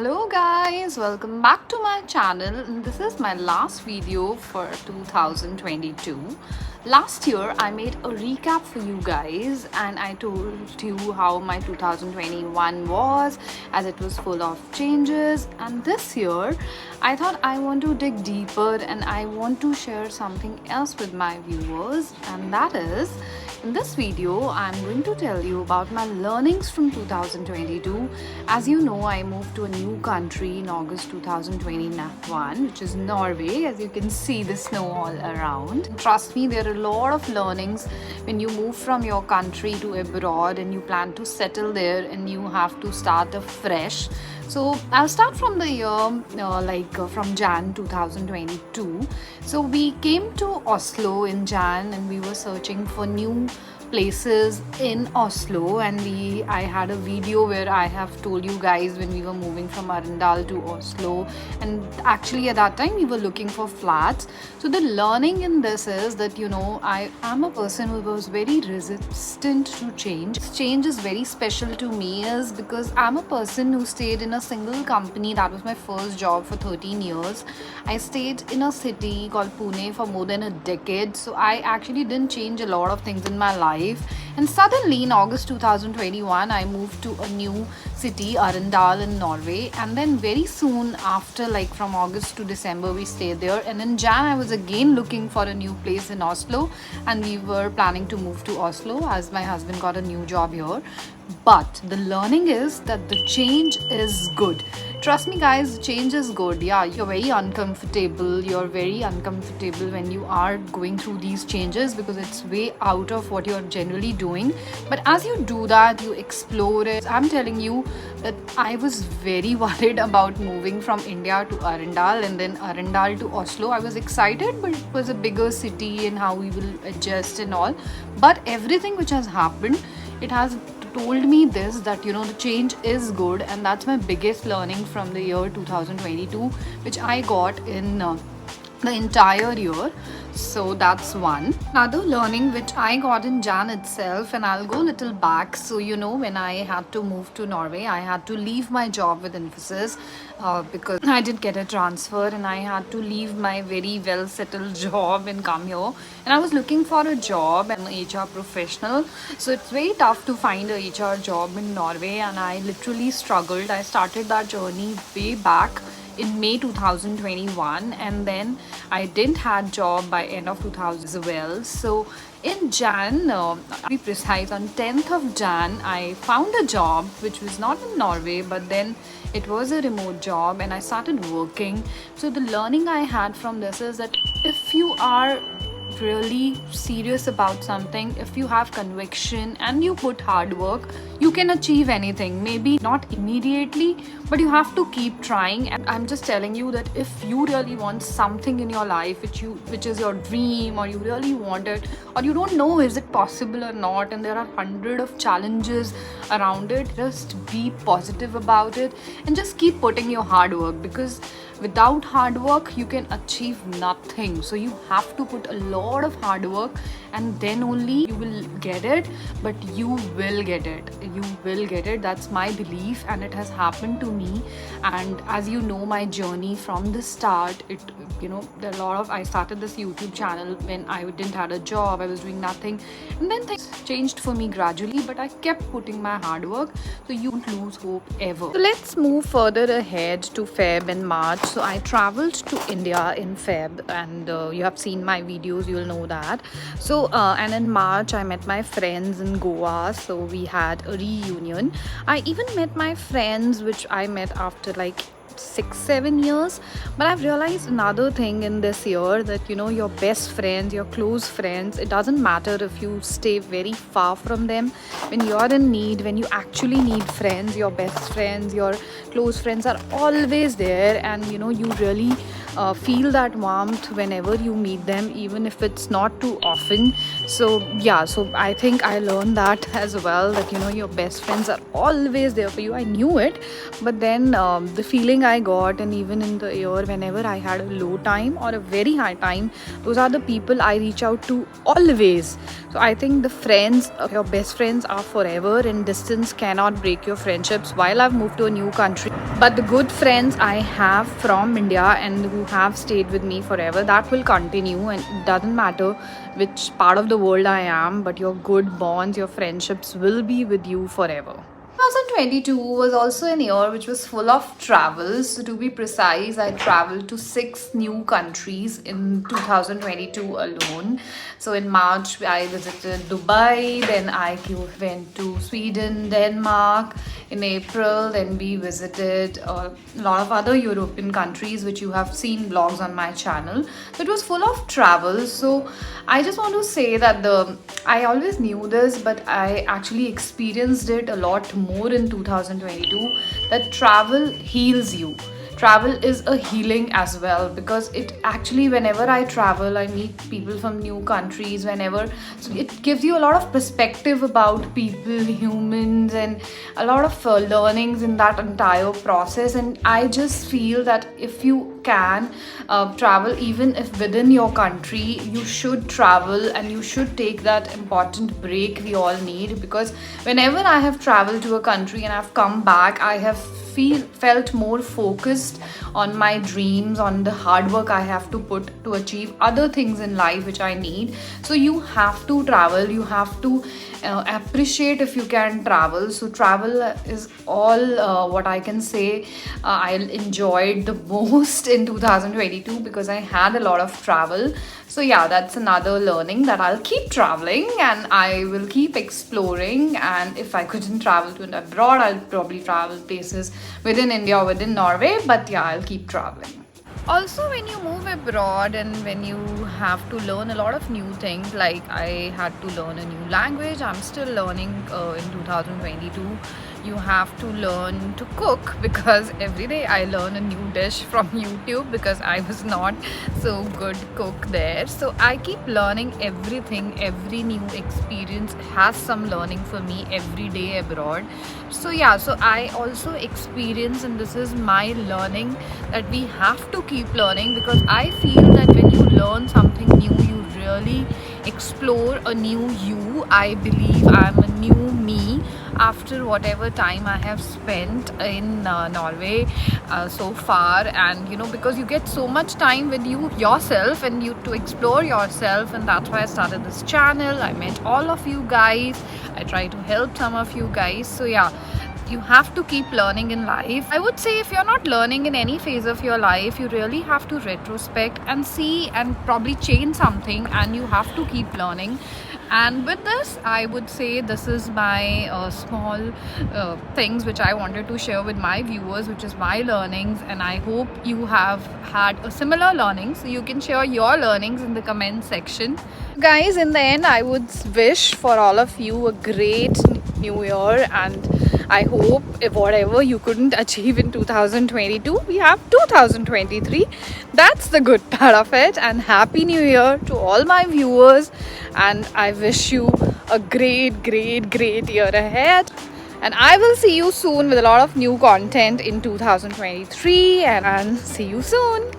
Hello guys, welcome back to my channel, and this is my last video for 2022. Last year I made a recap for you guys and I told you how my 2021 was, as it was full of changes. And this year I thought I want to dig deeper and I want to share something else with my viewers, and that is, in this video, I'm going to tell you about my learnings from 2022. As you know, I moved to a new country in August 2021, which is Norway. As you can see, the snow all around. Trust me, there are a lot of learnings when you move from your country to abroad and you plan to settle there and you have to start afresh. So I'll start from the year from Jan 2022. So we came to Oslo in Jan and we were searching for new places in Oslo, and I had a video where I have told you guys when we were moving from Arendal to Oslo, and actually at that time we were looking for flats. So the learning in this is that I am a person who was very resistant to change. Change is very special to me is because I'm a person who stayed in a single company. That was my first job for 13 years. I stayed in a city called Pune for more than a decade, so I actually didn't change a lot of things in my life. And suddenly in August 2021 I moved to a new city, Arendal in Norway, and then very soon after, like from August to December, we stayed there, and in Jan I was again looking for a new place in Oslo, and we were planning to move to Oslo as my husband got a new job here. But the learning is that the change is good. Trust me guys, change is good. Yeah, you're very uncomfortable when you are going through these changes because it's way out of what you're generally doing. But as you do that, you explore it. I'm telling you that I was very worried about moving from India to Arendal and then Arendal to Oslo. I was excited, but it was a bigger city and how we will adjust and all. But everything which has happened, it has told me this, that the change is good, and that's my biggest learning from the year 2022, which I got in the entire year. So that's one. Another learning which I got in Jan itself, and I'll go a little back. So when I had to move to Norway, I had to leave my job with Infosys because I did get a transfer and I had to leave my very well settled job and come here. And I was looking for a job, and an HR professional. So it's very tough to find a HR job in Norway, and I literally struggled. I started that journey way back in May 2021, and then I didn't have job by end of 2000 as well. So in Jan, to be precise, on 10th of Jan, I found a job which was not in Norway, but then it was a remote job and I started working. So the learning I had from this is that if you are really serious about something, if you have conviction and you put hard work, you can achieve anything. Maybe not immediately, but you have to keep trying. And I'm just telling you that if you really want something in your life which is your dream, or you really want it, or you don't know is it possible or not, and there are hundred of challenges around it, just be positive about it and just keep putting your hard work, because without hard work you can achieve nothing. So you have to put a lot of hard work, and then only you will get it. But you will get it. That's my belief, and it has happened to me. And as you know, my journey from the start, there are a lot of, I started this YouTube channel when I didn't have a job, I was doing nothing, and then things changed for me gradually, but I kept putting my hard work. So you don't lose hope ever. So let's move further ahead to Feb and March. So I traveled to India in Feb, and you have seen my videos, you'll know that. So and in March I met my friends in Goa, so we had a reunion. I even met my friends which I met after like 6-7 years. But I've realized another thing in this year, that your best friends, your close friends, it doesn't matter if you stay very far from them. When you're in need, when you actually need friends, your best friends, your close friends are always there, and you really feel that warmth whenever you meet them, even if it's not too often. So I think I learned that as well, that your best friends are always there for you. I knew it, but then the feeling I got, and even in the year whenever I had a low time or a very high time, those are the people I reach out to always. So I think the friends, your best friends are forever, and distance cannot break your friendships. While I've moved to a new country, but the good friends I have from India and who have stayed with me forever, that will continue, and it doesn't matter which part of the world I am, but your good bonds, your friendships will be with you forever. 2022 was also an year which was full of travels. So to be precise, I traveled to 6 new countries in 2022 alone. So in March, I visited Dubai, then I went to Sweden, Denmark. In April, then we visited a lot of other European countries, which you have seen vlogs on my channel. So it was full of travel. So I just want to say that I always knew this, but I actually experienced it a lot more in 2022, that travel heals you. Travel is a healing as well, because it actually, whenever I travel, I meet people from new countries, so it gives you a lot of perspective about people, humans, and a lot of learnings in that entire process. And I just feel that if you can travel, even if within your country, you should travel, and you should take that important break we all need. Because whenever I have traveled to a country and I've come back, I have felt more focused on my dreams, on the hard work I have to put to achieve other things in life which I need. So you have to travel, you have to appreciate if you can travel. So travel is all what I can say I enjoyed the most in 2022, because I had a lot of travel. So yeah, that's another learning, that I'll keep traveling and I will keep exploring. And if I couldn't travel to abroad, I'll probably travel places within India or within Norway. But yeah, I'll keep traveling. Also, when you move abroad and when you have to learn a lot of new things, like I had to learn a new language, I'm still learning in 2022. You have to learn to cook, because every day I learn a new dish from YouTube, because I was not so good cook there. So I keep learning everything. Every new experience has some learning for me every day abroad. So yeah, so I also experience, and this is my learning, that we have to keep learning, because I feel that when you learn something new, you really explore a new you. I believe I'm a new me after whatever time I have spent in Norway so far. And because you get so much time with yourself and you to explore yourself, and that's why I started this channel. I met all of you guys, I try to help some of you guys. So yeah, you have to keep learning in life. I would say if you're not learning in any phase of your life, you really have to retrospect and see and probably change something, and you have to keep learning. And with this, I would say this is my small things which I wanted to share with my viewers, which is my learnings. And I hope you have had a similar learning, so you can share your learnings in the comment section. Guys, in the end, I would wish for all of you a great new year, and I hope if whatever you couldn't achieve in 2022, we have 2023. That's the good part of it. And Happy New Year to all my viewers. And I wish you a great, great, great year ahead. And I will see you soon with a lot of new content in 2023. And see you soon.